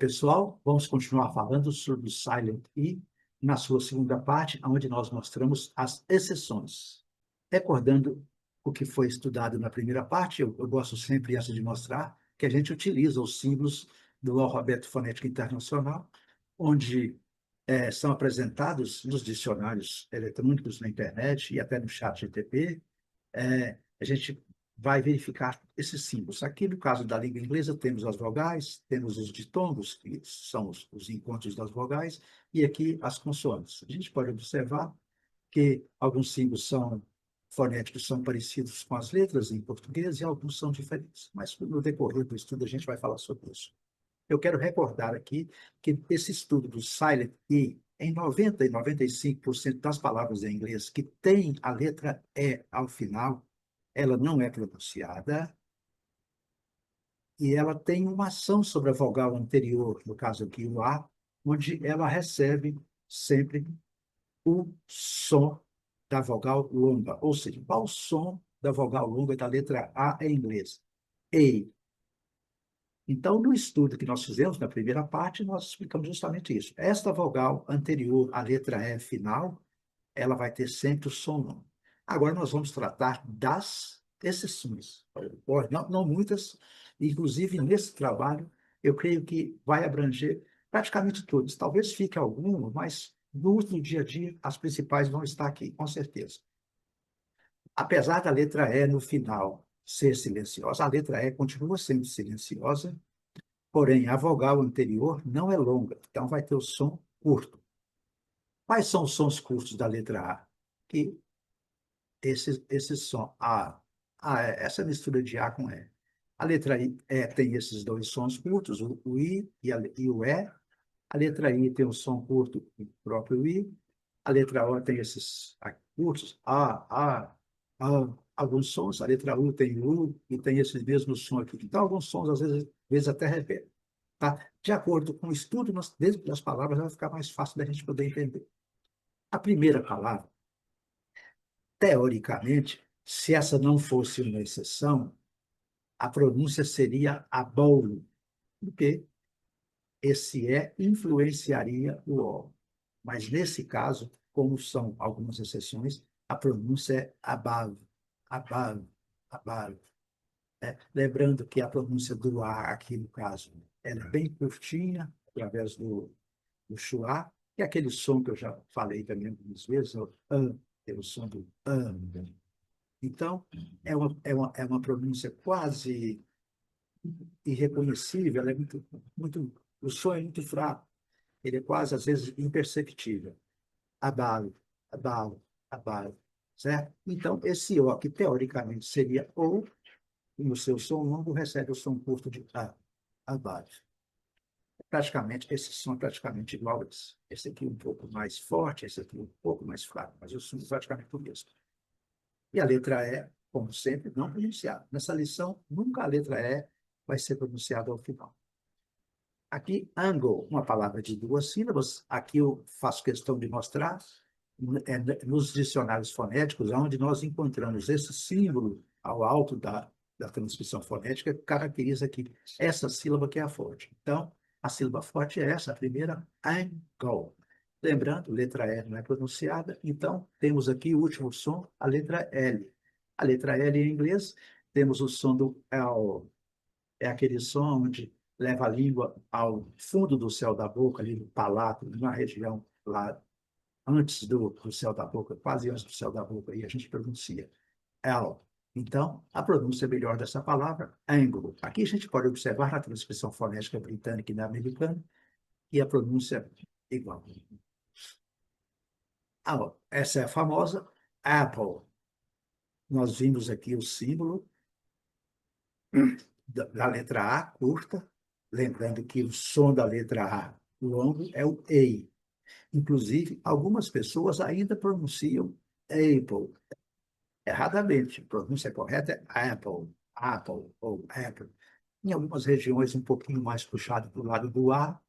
pessoal, vamos continuar falando sobre o Silent E na sua segunda parte, onde nós mostramos as exceções. Recordando o que foi estudado na primeira parte, eu gosto sempre, antes de mostrar, que a gente utiliza os símbolos do alfabeto fonético internacional, onde são apresentados nos dicionários eletrônicos na internet e até no chat GTP. A gente vai verificar esses símbolos. Aqui, no caso da língua inglesa, temos as vogais, temos os ditongos, que são os encontros das vogais, e aqui as consoantes. A gente pode observar que alguns símbolos fonéticos são parecidos com as letras em português e alguns são diferentes. Mas no decorrer do estudo a gente vai falar sobre isso. Eu quero recordar aqui que esse estudo do Silent E, em 90 e 95% das palavras em inglês que tem a letra E ao final, ela não é pronunciada e ela tem uma ação sobre a vogal anterior, no caso aqui o A, onde ela recebe sempre o som da vogal longa. Ou seja, qual o som da vogal longa da letra A em inglês? A. Então, no estudo que nós fizemos, na primeira parte, nós explicamos justamente isso. Esta vogal anterior à letra E final, ela vai ter sempre o som longo. Agora nós vamos tratar das exceções. Não muitas, inclusive nesse trabalho, eu creio que vai abranger praticamente todos. Talvez fique algum, mas no dia a dia, as principais vão estar aqui, com certeza. Apesar da letra E no final ser silenciosa, a letra E continua sendo silenciosa, porém a vogal anterior não é longa, então vai ter o som curto. Quais são os sons curtos da letra A? Que esse som essa mistura de A com E. A letra I tem esses dois sons curtos, o I e o E. A letra I tem o som curto, o próprio I. A letra O tem esses curtos, A. Alguns sons, a letra U tem U e tem esse mesmo som aqui. Então, alguns sons, às vezes até repetem. Tá? De acordo com o estudo, dentro das palavras, vai ficar mais fácil da gente poder entender. A primeira palavra, teoricamente, se essa não fosse uma exceção, a pronúncia seria abolo, porque esse E influenciaria o O. Mas, nesse caso, como são algumas exceções, a pronúncia é abalo, abalo, abalo. Lembrando que a pronúncia do A, aqui no caso, ela é bem curtinha, através do chuá, que é aquele som que eu já falei também algumas vezes, o an, tem o som do an. Então, é uma pronúncia quase irreconhecível, ela é o som é muito fraco, ele é quase, às vezes, imperceptível. Abalo, abalo, abalo, certo? Então, esse O, que teoricamente seria O, no seu som longo, recebe o som curto de A, abalo. Esse som é praticamente igual a esse. Esse aqui um pouco mais forte, esse aqui um pouco mais fraco, mas o som é praticamente o mesmo. E a letra E, como sempre, não pronunciada. Nessa lição, nunca a letra E vai ser pronunciada ao final. Aqui, angle, uma palavra de duas sílabas. Aqui eu faço questão de mostrar nos dicionários fonéticos, onde nós encontramos esse símbolo ao alto da transcrição fonética, que caracteriza aqui essa sílaba que é a forte. Então, a sílaba forte é essa, a primeira, angle. Lembrando, letra E não é pronunciada, então temos aqui o último som, a letra L. A letra L em inglês, temos o som do L. É aquele som onde leva a língua ao fundo do céu da boca, ali no palato, na região lá antes do céu da boca, quase antes do céu da boca, e a gente pronuncia L. Então, a pronúncia melhor dessa palavra, angle. Aqui a gente pode observar na transcrição fonética britânica e na americana, e a pronúncia é igual. Essa é a famosa Apple. Nós vimos aqui o símbolo da letra A, curta, lembrando que o som da letra A longo é o E. Inclusive, algumas pessoas ainda pronunciam Apple. Erradamente, a pronúncia correta é Apple, Apple ou Apple. Em algumas regiões, um pouquinho mais puxado para o lado do A,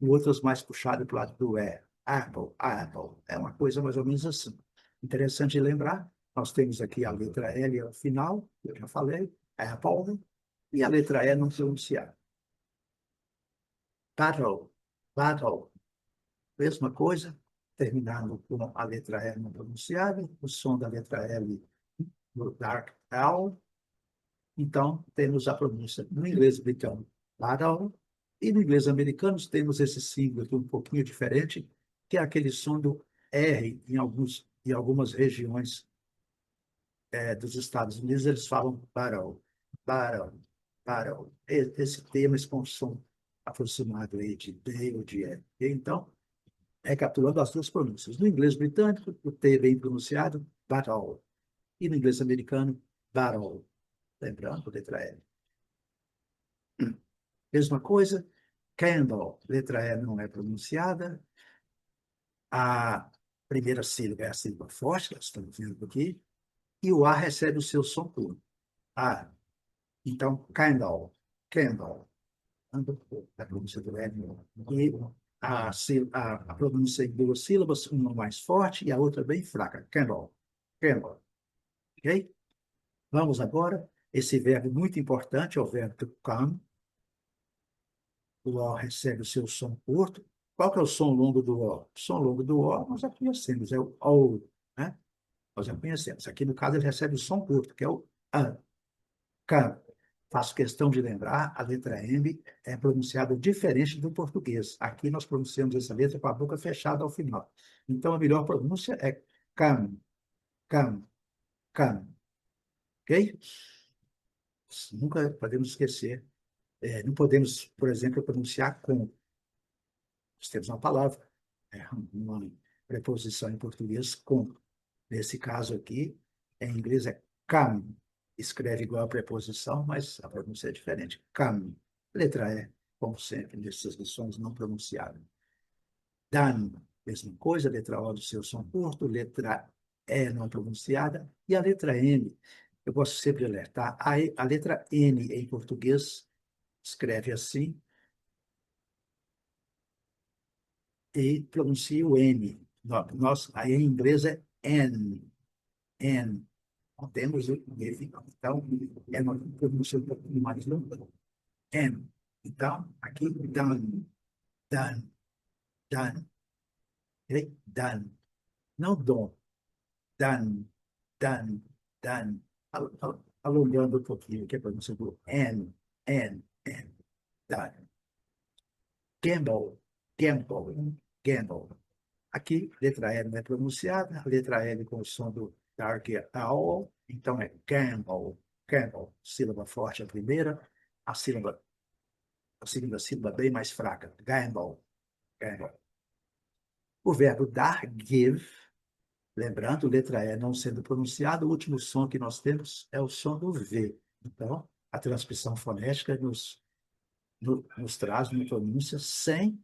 em outras mais puxado para o lado do E. Apple, Apple. É uma coisa mais ou menos assim. Interessante de lembrar, nós temos aqui a letra L ao final, eu já falei, Apple, e a letra E não pronunciada. battle, battle. Mesma coisa, terminando com a letra L não pronunciada, o som da letra L no dark L. Então, temos a pronúncia no inglês britânico, battle, e no inglês americano temos esse símbolo aqui um pouquinho diferente, que é aquele som do R em algumas regiões dos Estados Unidos, eles falam battle, battle, battle. Esse tema, esse som aproximado aí de D ou de R. Então, recapitulando as duas pronúncias. No inglês britânico, o T é bem pronunciado, battle. E no inglês americano, battle. Lembrando, letra L. Mesma coisa, candle, letra E não é pronunciada. A primeira sílaba é a sílaba forte, nós estamos vendo aqui, e o A recebe o seu som puro. A. Então, candle, candle. A pronúncia do L. E a pronúncia em duas sílabas, uma mais forte e a outra bem fraca. Candle, candle. Ok? Vamos agora, esse verbo muito importante é o verbo to come. O O recebe o seu som curto. Qual que é o som longo do O? O som longo do O nós já conhecemos, é o O, né? Nós já conhecemos. Aqui, no caso, ele recebe o som curto, que é o A. Come. Faço questão de lembrar, a letra M é pronunciada diferente do português. Aqui nós pronunciamos essa letra com a boca fechada ao final. Então, a melhor pronúncia é come, come, come. Ok? Nunca podemos esquecer. Não podemos, por exemplo, pronunciar com. Nós temos uma palavra, uma preposição em português com. Nesse caso aqui, em inglês é come. Escreve igual a preposição, mas a pronúncia é diferente. Come. Letra E, como sempre, nessas lições não pronunciadas. Done, mesma coisa, letra O do seu som curto, letra E não pronunciada, e a letra N. Eu gosto sempre de alertar. A letra N em português escreve assim e pronuncia o N. Aí em inglês é N. N. Não temos o N. Então, é uma pronúncia um pouquinho mais longa. N. Então, aqui, done, done, done. Ok? Done. Não done. Done, done, done. Alongando um pouquinho, que é a pronúncia do N, N, N. Done. Gamble, gamble, gamble. Aqui, letra L não é pronunciada, a letra L com o som do dark owl, então é gamble, gamble. Sílaba forte a primeira, a sílaba, a segunda sílaba bem mais fraca, gamble, gamble. O verbo dar, give, lembrando, letra E não sendo pronunciada, o último som que nós temos é o som do V. Então, a transcrição fonética nos traz uma pronúncia sem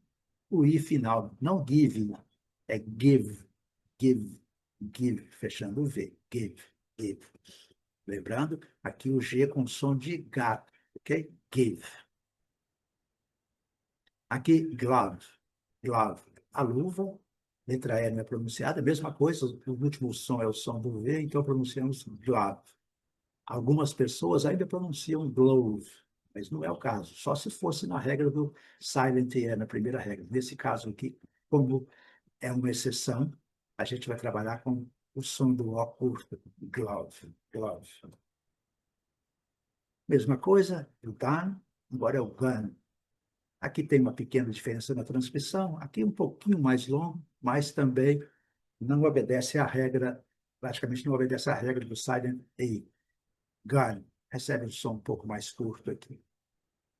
o I final, não give, é give, give, give, fechando o V, give, give. Lembrando, aqui o G com som de gato, ok? Give. Aqui, glove, glove, a luva, letra E não é pronunciada, mesma coisa, o último som é o som do V, então pronunciamos glove. Algumas pessoas ainda pronunciam glove, mas não é o caso, só se fosse na regra do silent E, na primeira regra. Nesse caso aqui, como é uma exceção, a gente vai trabalhar com o som do O curto, glove, glove. Mesma coisa, o gun, agora é o gun. Aqui tem uma pequena diferença na transcrição, aqui um pouquinho mais longo, mas também não obedece à regra, praticamente não obedece à regra do silent E. Gun, recebe um som um pouco mais curto aqui,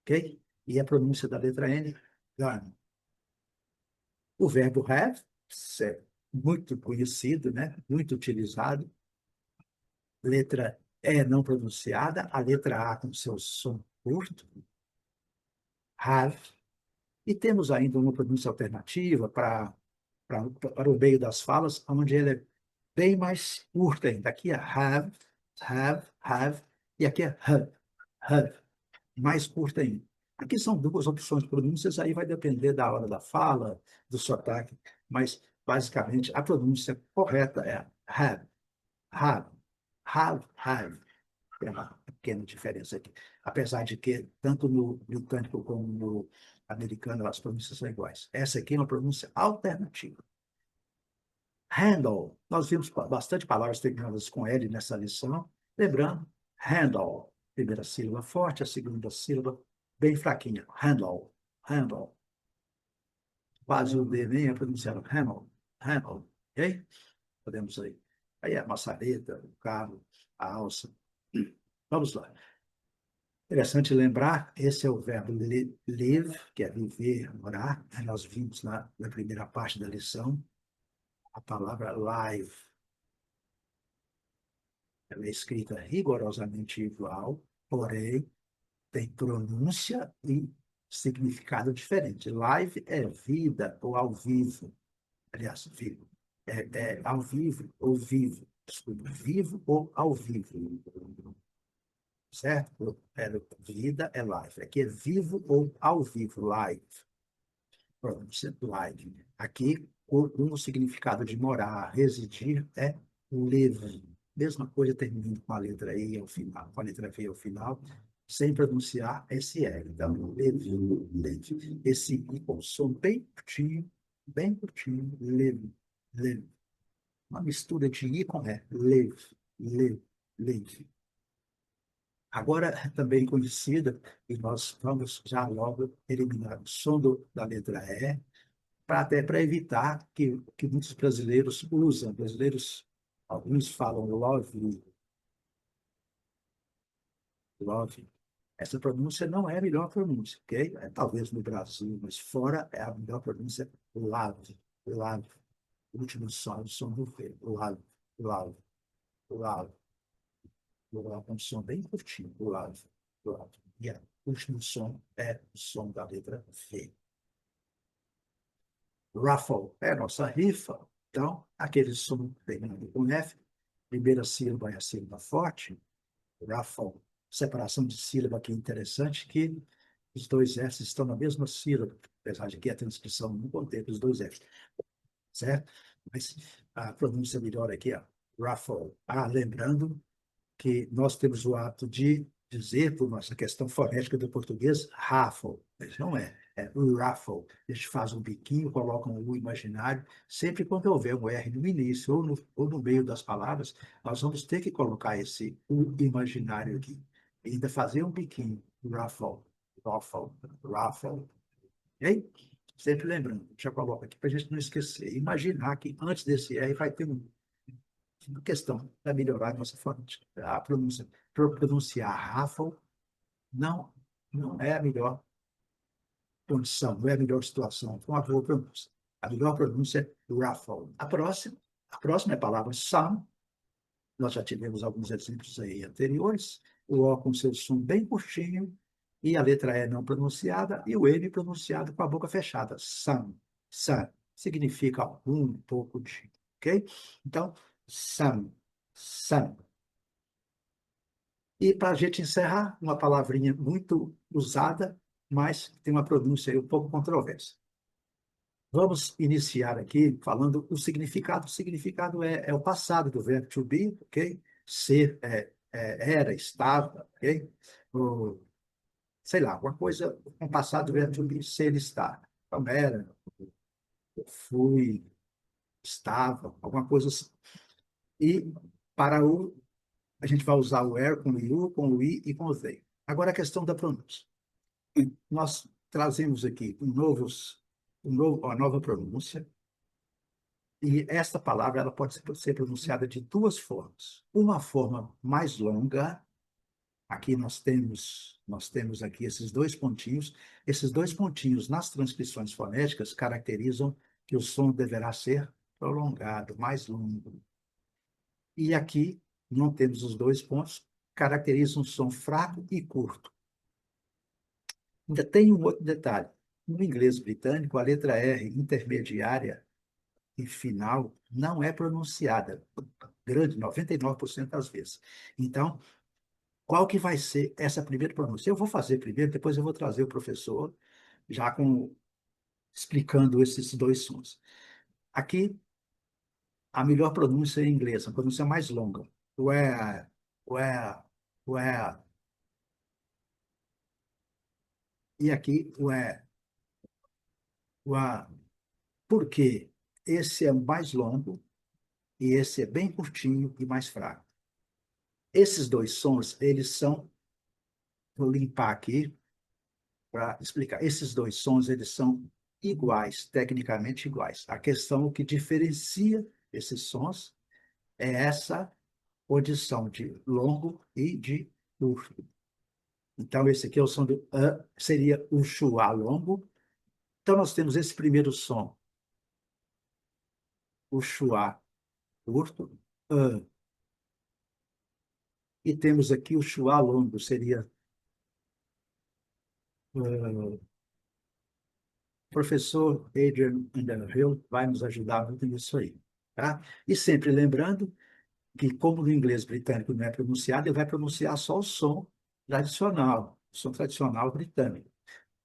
ok? E a pronúncia da letra N, gun. O verbo have, é muito conhecido, né? Muito utilizado. Letra E não pronunciada, a letra A com seu som curto, have. E temos ainda uma pronúncia alternativa para o meio das falas, onde ela é bem mais curta ainda. Aqui é have, have, have, e aqui é have, mais curta ainda. Aqui são duas opções de pronúncias, aí vai depender da hora da fala, do sotaque, mas basicamente a pronúncia correta é have, have, have, have. pequena diferença aqui. Apesar de que, tanto no britânico como no americano, as pronúncias são iguais. Essa aqui é uma pronúncia alternativa. Handle. Nós vimos bastante palavras terminadas com L nessa lição. Lembrando, handle. Primeira sílaba forte, a segunda sílaba bem fraquinha. Handle. Handle. Quase o D nem é pronunciado. Handle. Handle. Ok? Podemos aí. Aí a maçaneta, o carro, a alça. Vamos lá. Interessante lembrar, esse é o verbo live, que é viver, morar. Nós vimos na primeira parte da lição a palavra live. Ela é escrita rigorosamente igual, porém tem pronúncia e significado diferente. Live é vida ou ao vivo. Aliás, vivo. É ao vivo ou vivo. Desculpa, vivo ou ao vivo. Certo? Vida é live. Aqui é vivo ou ao vivo, live. Pronúncia live. Aqui, o significado de morar, residir, é live. Mesma coisa terminando com a letra I ao final, com a letra V ao final, sem pronunciar esse L. Então, live, live. Esse I com som bem curtinho, live, live. Uma mistura de I com E, live, live, live. Agora, também conhecida, e nós vamos já logo eliminar o som da letra E, até para evitar que muitos brasileiros usam. Brasileiros, alguns falam love, love. Essa pronúncia não é a melhor pronúncia, ok? Talvez no Brasil, mas fora é a melhor pronúncia, love, love. O último som, o som do V, love, love, love. Um som bem curtinho, love, love. E o último som é o som da letra V. Ruffle é a nossa rifa. Então, aquele som terminado com F, primeira sílaba é a sílaba forte, ruffle. Separação de sílaba aqui interessante, que os dois Fs estão na mesma sílaba, apesar de que a transcrição não contém os dois Fs, certo? Mas a pronúncia melhor aqui é ruffle. Lembrando que nós temos o hábito de dizer, por nossa questão fonética do português, raffle, mas não é, é raffle. A gente faz um biquinho, coloca um U imaginário, sempre quando houver um R no início ou no meio das palavras, nós vamos ter que colocar esse U imaginário aqui. E ainda fazer um biquinho, raffle, raffle, raffle. Ok? Sempre lembrando, já coloca aqui para a gente não esquecer. Imaginar que antes desse R vai ter um questão para melhorar a nossa fonética. A pronúncia, pronunciar Raffle não, não é a melhor condição, não é a melhor situação para uma boa pronúncia. A melhor pronúncia é Raffle. A próxima é a palavra Sun. Nós já tivemos alguns exemplos aí anteriores. O O com seu som bem curtinho e a letra E não pronunciada e o M pronunciado com a boca fechada. Sun. Sun. Significa um pouco de. Ok? Então, sun. Sun. E para a gente encerrar, uma palavrinha muito usada, mas tem uma pronúncia aí um pouco controversa. Vamos iniciar aqui falando o significado. O significado é o passado do verbo to be, ok? Ser, era, estava, ok? Sei lá, alguma coisa com o passado do verbo to be, ser, estar. Então, era, fui, estava, alguma coisa assim. E para a gente vai usar o er com o you, com o i e com o they. Agora a questão da pronúncia. Nós trazemos aqui uma nova pronúncia, e esta palavra ela pode ser pronunciada de duas formas. Uma forma mais longa, aqui nós temos aqui esses dois pontinhos nas transcrições fonéticas caracterizam que o som deverá ser prolongado, mais longo. E aqui não temos os dois pontos, caracteriza um som fraco e curto. Ainda tem um outro detalhe. No inglês britânico, a letra R intermediária e final não é pronunciada, grande, 99% das vezes. Então, qual que vai ser essa primeira pronúncia? Eu vou fazer primeiro, depois eu vou trazer o professor, já explicando esses dois sons. Aqui, a melhor pronúncia é em inglês, a pronúncia mais longa. Where, where, where. e aqui o é, o a. Por quê? Esse é mais longo e esse é bem curtinho e mais fraco. Esses dois sons, eles são, vou limpar aqui para explicar. Esses dois sons, eles são iguais, tecnicamente iguais. A questão, o que diferencia esses sons é essa condição de longo e de curto. Então, esse aqui é o som do A, seria o chuá longo. Então, nós temos esse primeiro som, o chuá curto, A. E temos aqui o chuá longo, seria o professor Adrian Underhill vai nos ajudar muito nisso aí. Tá? E sempre lembrando que, como no inglês britânico não é pronunciado, ele vai pronunciar só o som tradicional britânico.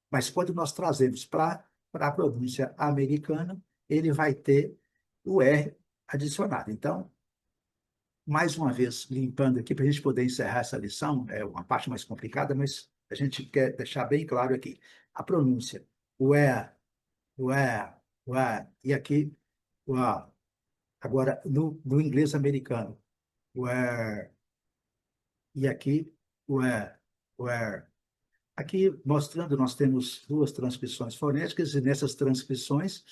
Mas quando nós trazemos para a pronúncia americana, ele vai ter o R adicionado. Então, mais uma vez, limpando aqui para a gente poder encerrar essa lição, é uma parte mais complicada, mas a gente quer deixar bem claro aqui. A pronúncia, where, where, where, e aqui, o A. Agora, no inglês americano, where, e aqui, where, where. Aqui, mostrando, nós temos duas transcrições fonéticas, e nessas transcrições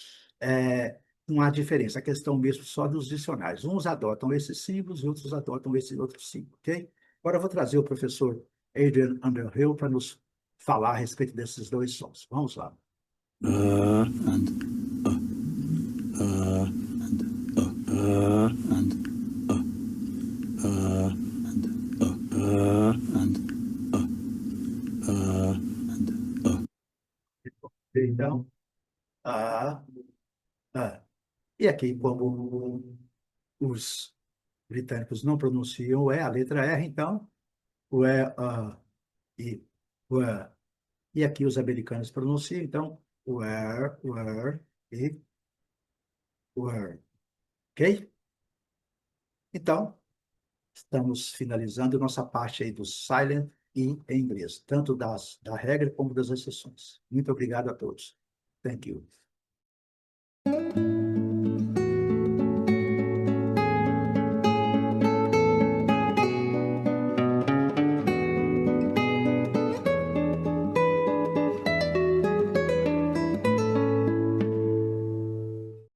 não há diferença, a questão mesmo só dos dicionários. Uns adotam esses símbolos e outros adotam esse outro símbolo, ok? Agora eu vou trazer o professor Adrian Underhill para nos falar a respeito desses dois sons. Vamos lá. And Então, a, a. E aqui, como os britânicos não pronunciam o E, a letra R, então, o E, a, e o E. E aqui os americanos pronunciam, então, where, e were. Ok? Então, estamos finalizando nossa parte aí do silent e em inglês, tanto da regra como das exceções. Muito obrigado a todos. Thank you.